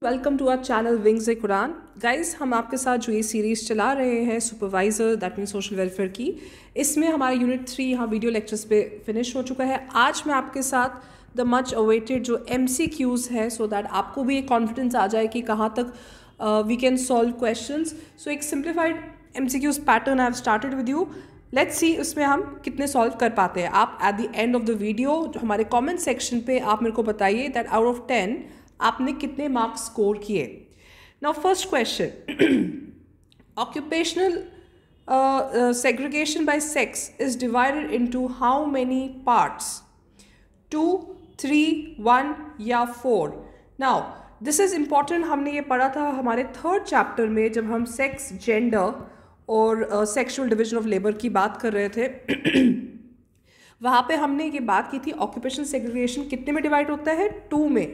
Welcome to our channel wings ए कुरान। Guys, हम आपके साथ जो ये सीरीज़ चला रहे हैं supervisor that mean social welfare की, इसमें हमारा यूनिट 3 यहाँ वीडियो लेक्चर्स पे फिनिश हो चुका है। आज मैं आपके साथ द मच अवेटेड जो MCQs है, सो दैट आपको भी एक कॉन्फिडेंस आ जाए कि कहाँ तक वी कैन सॉल्व क्वेश्चंस। सो एक simplified MCQs pattern I have started with you. Let's see उसमें हम कितने सॉल्व कर पाते हैं। आप at the end of the video हमारे कॉमेंट सेक्शन पे आप मेरे को बताइए दैट आउट ऑफ 10 आपने कितने मार्क्स स्कोर किए। Now first question, occupational segregation by sex is divided into how many parts? 2, 3, 1 या 4? Now this is important। हमने ये पढ़ा था हमारे थर्ड चैप्टर में जब हम सेक्स, जेंडर और सेक्सुअल डिवीजन ऑफ लेबर की बात कर रहे थे। वहाँ पे हमने ये बात की थी ऑक्यूपेशनल सेग्रीगेशन कितने में डिवाइड होता है? 2 में।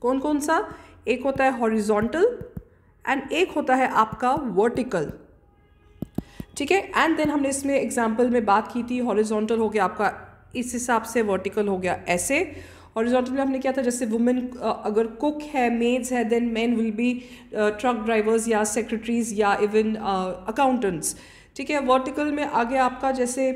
कौन कौन सा? एक होता है हॉरिजॉन्टल एंड एक होता है आपका वर्टिकल, ठीक है। एंड देन हमने इसमें एग्जांपल में बात की थी, हॉरिजॉन्टल हो गया आपका इस हिसाब से, वर्टिकल हो गया ऐसे। हॉरिजॉन्टल में हमने क्या था, जैसे वुमेन अगर कुक है, मेड्स है, then men will be truck drivers या सेक्रेटरीज या इवन अकाउंटेंट्स, ठीक है। वर्टिकल में आगे आपका जैसे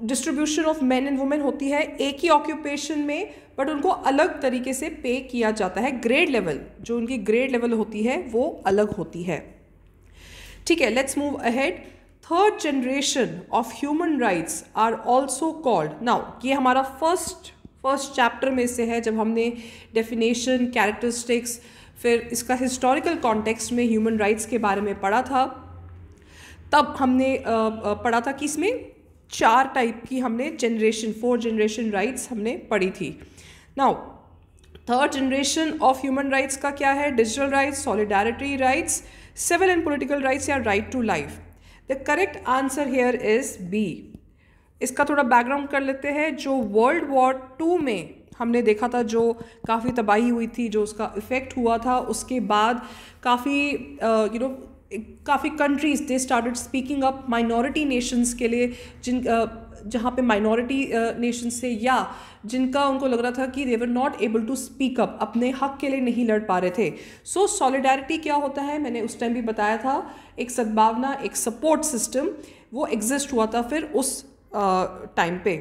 distribution of men and women होती है एक ही ऑक्यूपेशन में, बट उनको अलग तरीके से पे किया जाता है। ग्रेड लेवल, जो उनकी ग्रेड लेवल होती है वो अलग होती है, ठीक है। Let's move ahead. Third generation of human rights are also called. Now ये हमारा फर्स्ट चैप्टर में से है, जब हमने डेफिनेशन, कैरेक्टरिस्टिक्स, फिर इसका हिस्टोरिकल कॉन्टेक्स्ट में ह्यूमन राइट्स के बारे में पढ़ा था। तब हमने पढ़ा था कि इसमें 4 टाइप की हमने जनरेशन, 4 जनरेशन राइट्स हमने पढ़ी थी। Now third generation of human rights का क्या है? Digital rights, solidarity rights, civil and political rights या right to life. The correct answer here is B. इसका थोड़ा बैकग्राउंड कर लेते हैं। जो वर्ल्ड वॉर 2 में हमने देखा था, जो काफ़ी तबाही हुई थी, जो उसका इफ़ेक्ट हुआ था, उसके बाद काफ़ी काफ़ी countries they started speaking up minority Nations के लिए, जहाँ पे माइनॉरिटी नेशंस से या जिनका उनको लग रहा था कि they were not able to speak up, अपने हक के लिए नहीं लड़ पा रहे थे। सो सॉलिडारिटी क्या होता है, मैंने उस टाइम भी बताया था, एक सद्भावना, एक सपोर्ट सिस्टम वो एग्जिस्ट हुआ था फिर उस टाइम पे।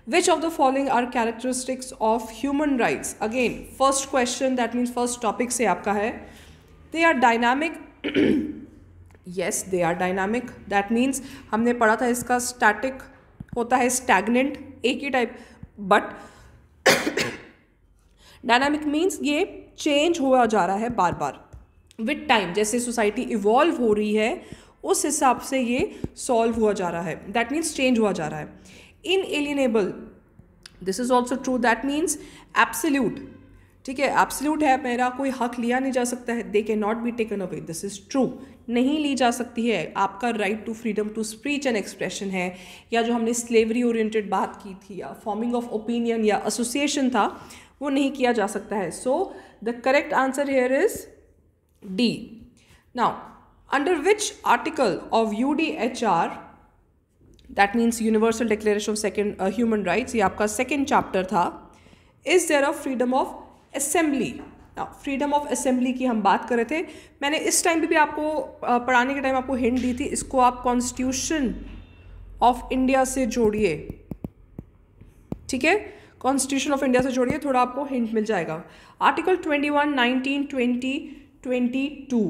Which of the following are characteristics of human rights? Again, first question, that means first topic से आपका है। They are dynamic. Yes, they are dynamic. That means हमने पढ़ा था इसका static होता है, stagnant, एक ही टाइप, but dynamic means ये change हुआ जा रहा है बार बार with time। जैसे सोसाइटी इवॉल्व हो रही है उस हिसाब से ये सॉल्व हुआ जा रहा है, दैट मीन्स चेंज हुआ जा रहा है। Inalienable, this is also true, that means absolute, ठीक है। एब्सोल्यूट है, मेरा कोई हक लिया नहीं जा सकता है, they can not be taken away, this is true, नहीं ली जा सकती है। आपका right to freedom to speech and expression है, या जो हमने स्लेवरी ओरिएंटेड बात की थी, या फॉर्मिंग ऑफ ओपिनियन या एसोसिएशन था, वो नहीं किया जा सकता है। So the correct answer here is D. Now under which article of UDHR, that means Universal Declaration of Human Rights, ये आपका सेकेंड चैप्टर था, is there a freedom of assembly? Now freedom of assembly की हम बात कर रहे थे। मैंने इस टाइम भी आपको पढ़ाने के टाइम आपको हिंट दी थी, इसको आप कॉन्स्टिट्यूशन ऑफ इंडिया से जोड़िए, ठीक है। कॉन्स्टिट्यूशन ऑफ इंडिया से जोड़िए, थोड़ा आपको हिंट मिल जाएगा। Article 21, 19, 20, 22।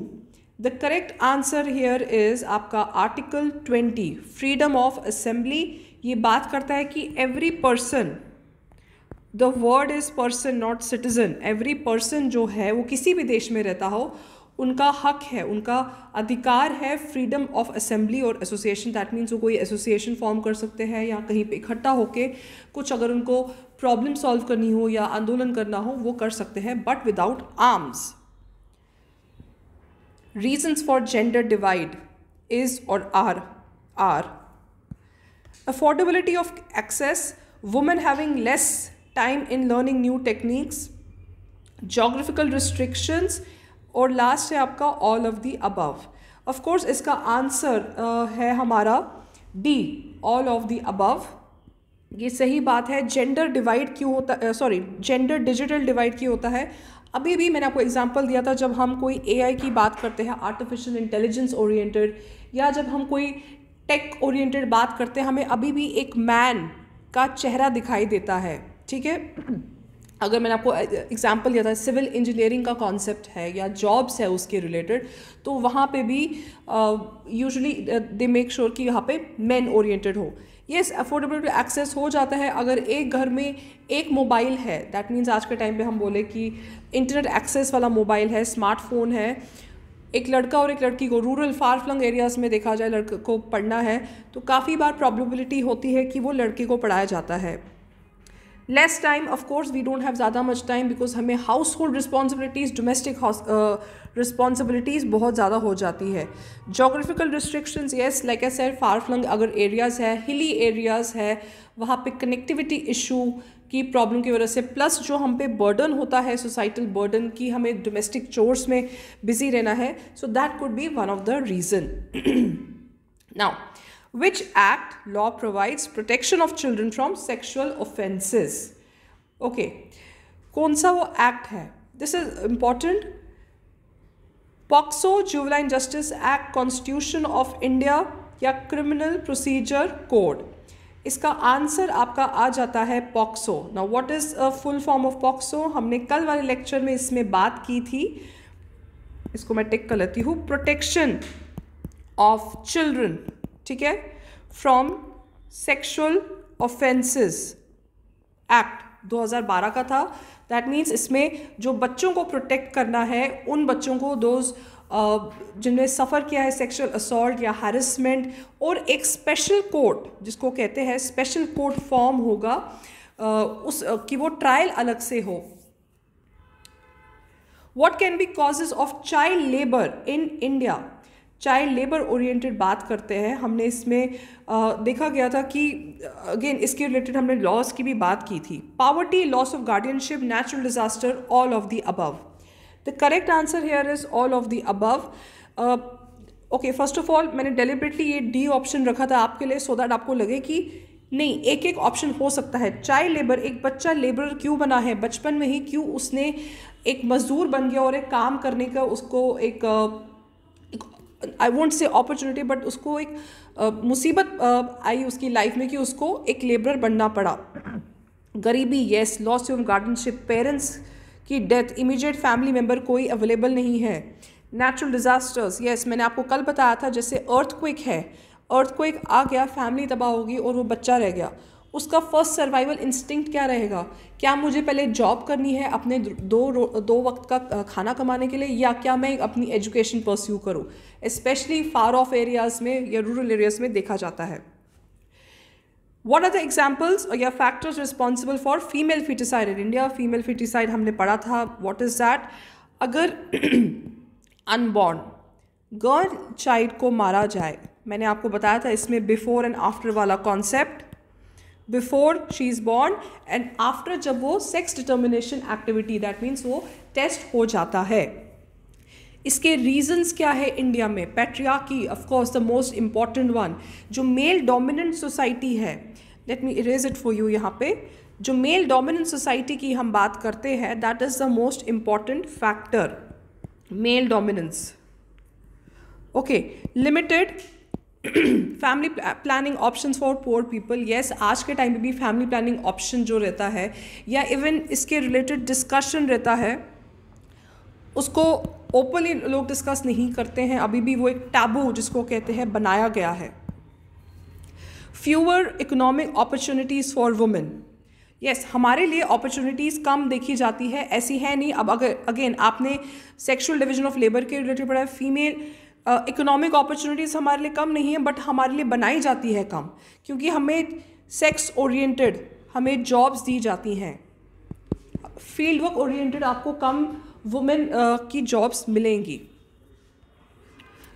The correct answer here is आपका आर्टिकल 20, फ्रीडम ऑफ असेंबली। ये बात करता है कि every person, the word is person not citizen, every person जो है वो किसी भी देश में रहता हो, उनका हक है, उनका अधिकार है फ्रीडम ऑफ असेंबली और एसोसिएशन। दैट मीन्स वो कोई एसोसिएशन फॉर्म कर सकते हैं या कहीं पे इकट्ठा होके कुछ अगर उनको प्रॉब्लम सॉल्व करनी हो या आंदोलन करना हो वो कर सकते हैं, but without arms. Reasons for gender divide is or are affordability of access, women having less time in learning new techniques, geographical restrictions, और लास्ट है आपका all of the above। of course इसका आंसर है हमारा D, all of the above। ये सही बात है। जेंडर डिवाइड क्यों होता, जेंडर डिजिटल डिवाइड क्यों होता है? अभी भी मैंने आपको एग्जांपल दिया था, जब हम कोई एआई की बात करते हैं, आर्टिफिशियल इंटेलिजेंस ओरिएंटेड, या जब हम कोई टेक ओरिएंटेड बात करते हैं, हमें अभी भी एक मैन का चेहरा दिखाई देता है, ठीक है। अगर मैंने आपको एग्जांपल दिया था, सिविल इंजीनियरिंग का कॉन्सेप्ट है या जॉब्स है उसके रिलेटेड, तो वहाँ पे भी यूजुअली दे मेक श्योर कि यहाँ पे मेन ओरिएंटेड हो। येस, अफोर्डेबिलिटी एक्सेस हो जाता है अगर एक घर में एक मोबाइल है, दैट मीन्स आज के टाइम पे हम बोले कि इंटरनेट एक्सेस वाला मोबाइल है, स्मार्टफोन है, एक लड़का और एक लड़की को रूरल फार फ्लंग एरियाज़ में देखा जाए लड़के को पढ़ना है, तो काफ़ी बार प्रॉबिलिटी होती है कि वो लड़के को पढ़ाया जाता है। Less time, of course we don't have ज़्यादा मच टाइम, बिकॉज हमें household responsibilities, domestic responsibilities बहुत ज़्यादा हो जाती है। Geographical restrictions, yes, like I said, far flung अगर एरियाज़ है, हिली एरियाज़ है, वहाँ पे कनेक्टिविटी इशू की प्रॉब्लम की वजह से, प्लस जो हम पे बर्डन होता है, सोसाइटल बर्डन की, हमें डोमेस्टिक चोर्स में बिजी रहना है, so that could be one of the reason. Now, which act law provides protection of children from sexual offenses? Okay, कौन सा वो एक्ट है? This is important. POCSO, juvenile justice act, constitution of India या criminal procedure code? इसका answer आपका आ जाता है POCSO. Now what is a full form of POCSO? हमने कल वाले लेक्चर में इसमें बात की थी, इसको मैं टिक कर लेती हूँ, प्रोटेक्शन ऑफ चिल्ड्रन, ठीक है, फ्रॉम सेक्सुअल ऑफेंसेस एक्ट 2012 का था। दैट मीन्स इसमें जो बच्चों को प्रोटेक्ट करना है, उन बच्चों को, दोज जिनने सफ़र किया है सेक्सुअल असॉल्ट या हैरेसमेंट, और एक स्पेशल कोर्ट जिसको कहते हैं स्पेशल कोर्ट फॉर्म होगा उस कि वो ट्रायल अलग से हो। What can be causes of child labour in India? Child labour oriented बात करते हैं, हमने इसमें देखा गया था कि अगेन इसके रिलेटेड हमने लॉज की भी बात की थी। Poverty, loss of guardianship, natural disaster, all of the above? The correct answer here is all of the above. Okay, first of all मैंने डेलिबरेटली ये डी ऑप्शन रखा था आपके लिए, सो दैट आपको लगे कि नहीं, एक एक ऑप्शन हो सकता है। चाइल्ड लेबर, एक बच्चा लेबर क्यों बना है? बचपन में ही क्यों उसने एक मजदूर बन गया और एक काम करने का उसको एक I won't say opportunity, but उसको एक मुसीबत आई उसकी लाइफ में कि उसको एक लेबरर बनना पड़ा। गरीबी, yes, loss of guardianship, parents की डेथ, इमीडिएट फैमिली मेम्बर कोई अवेलेबल नहीं है। नेचुरल डिजास्टर्स, येस, मैंने आपको कल बताया था, जैसे अर्थक्वेक है, अर्थक्वेक आ गया, फैमिली तबाह होगी और वो बच्चा रह गया, उसका फर्स्ट सर्वाइवल इंस्टिंक्ट क्या रहेगा? क्या मुझे पहले जॉब करनी है अपने दो वक्त का खाना कमाने के लिए, या क्या मैं अपनी एजुकेशन परस्यू करूं? स्पेशली फार ऑफ एरियाज़ में या रूरल एरियाज़ में देखा जाता है। व्हाट आर द एग्जाम्पल्स या factors responsible for female foeticide in India? Female foeticide हमने पढ़ा था, व्हाट इज दैट? अगर अनबॉर्न गर्ल चाइल्ड को मारा जाए, मैंने आपको बताया था इसमें बिफोर एंड आफ्टर वाला concept, before she is born and after जब वो sex determination activity, that means वो टेस्ट हो जाता है। इसके रीजंस क्या है इंडिया में? Patriarchy, of course the most important one. जो मेल डोमिनेंट सोसाइटी है, let me erase it for you, यहाँ पे जो मेल डोमिनेंट सोसाइटी की हम बात करते हैं, that is the most important factor, male dominance. Okay, limited family planning options for poor people, yes, आज के टाइम पे भी फैमिली प्लानिंग ऑप्शन जो रहता है या इवन इसके रिलेटेड डिस्कशन रहता है, उसको ओपनली लोग डिस्कस नहीं करते हैं, अभी भी वो एक टैबू जिसको कहते हैं बनाया गया है। Fewer economic opportunities for women, yes, हमारे लिए अपॉर्चुनिटीज़ कम देखी जाती है, ऐसी है नहीं। अब अगर अगेन आपने सेक्सुअल डिवीजन ऑफ लेबर के रिलेटेड पढ़ा है, फीमेल इकोनॉमिक अपॉर्चुनिटीज़ हमारे लिए कम नहीं है, बट हमारे लिए बनाई जाती है कम, क्योंकि हमें सेक्स ओरिएंटेड हमें जॉब्स दी जाती हैं, फील्ड वर्क ओरिएंटेड आपको कम वुमेन की जॉब्स मिलेंगी।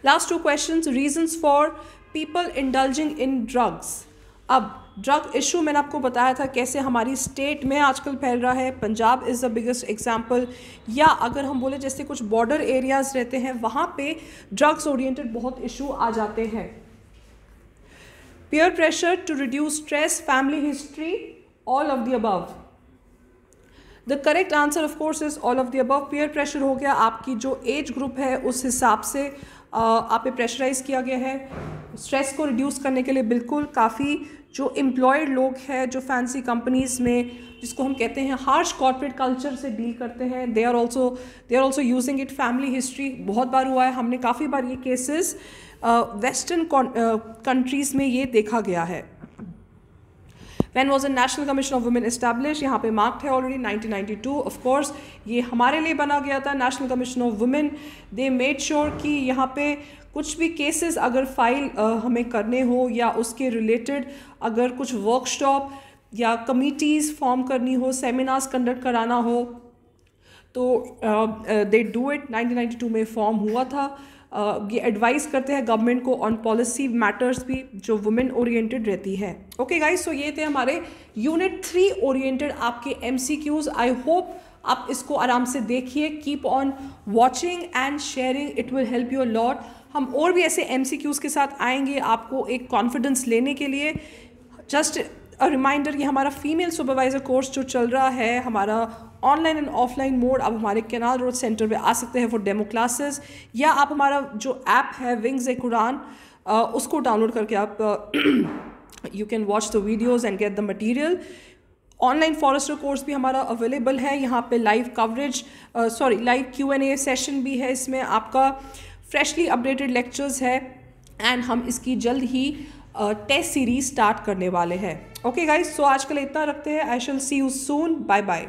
Last 2 questions, reasons for people indulging in drugs. अब ड्रग इशू मैंने आपको बताया था कैसे हमारी स्टेट में आजकल फैल रहा है, Punjab is the biggest example, या अगर हम बोले जैसे कुछ बॉर्डर एरियाज़ रहते हैं वहाँ पे ड्रग्स ओरिएंटेड बहुत इशू आ जाते हैं। Peer pressure to reduce stress, family history, all of the above. The correct answer of course is all of the above. Peer pressure हो गया, आपकी जो एज ग्रुप है उस हिसाब से आप पे प्रेशराइज किया गया है। स्ट्रेस को रिड्यूस करने के लिए बिल्कुल काफ़ी जो एम्प्लॉयड लोग हैं जो फैंसी कंपनीज़ में, जिसको हम कहते हैं हार्श कॉर्पोरेट कल्चर से डील करते हैं, they are also using it. Family history बहुत बार हुआ है, हमने काफ़ी बार ये केसेस वेस्टर्न कंट्रीज़ में ये देखा गया है। When was the National Commission of Women established? यहाँ पे मार्क्ड है ऑलरेडी 1992। ऑफ कोर्स ये हमारे लिए बना गया था national commission of women. They made sure कि यहाँ पे कुछ भी केसेस अगर फाइल हमें करने हो या उसके रिलेटेड अगर कुछ वर्कशॉप या कमिटीज़ फॉर्म करनी हो, सेमिनार्स कंडक्ट कराना हो, तो दे डू इट। 1992 में फॉर्म हुआ था। ये एडवाइस करते हैं गवर्नमेंट को ऑन पॉलिसी मैटर्स भी जो वुमेन ओरिएंटेड रहती है। ओके गाइस, सो ये थे हमारे यूनिट 3 ओरिएंटेड आपके MCQs। आई होप आप इसको आराम से देखिए, keep on watching and sharing, it will help you a lot. हम और भी ऐसे MCQs के साथ आएंगे आपको एक कॉन्फिडेंस लेने के लिए। जस्ट अ रिमाइंडर, ये हमारा फीमेल सुपरवाइज़र कोर्स जो चल रहा है, हमारा ऑनलाइन एंड ऑफलाइन मोड, आप हमारे कैनाल रोड सेंटर पे आ सकते हैं फॉर डेमो क्लासेस, या आप हमारा जो ऐप है विंग्स-ए-कुरान उसको डाउनलोड करके आप you can watch the videos and get the material. Online forester course भी हमारा अवेलेबल है, यहाँ पे live coverage live Q&A session भी है, इसमें आपका फ्रेशली अपडेटेड लेक्चर्स है एंड हम इसकी जल्द ही टेस्ट सीरीज स्टार्ट करने वाले हैं। ओके गाइज, सो आज के लिए इतना रखते हैं। आई शैल सी यू सून, बाय बाय।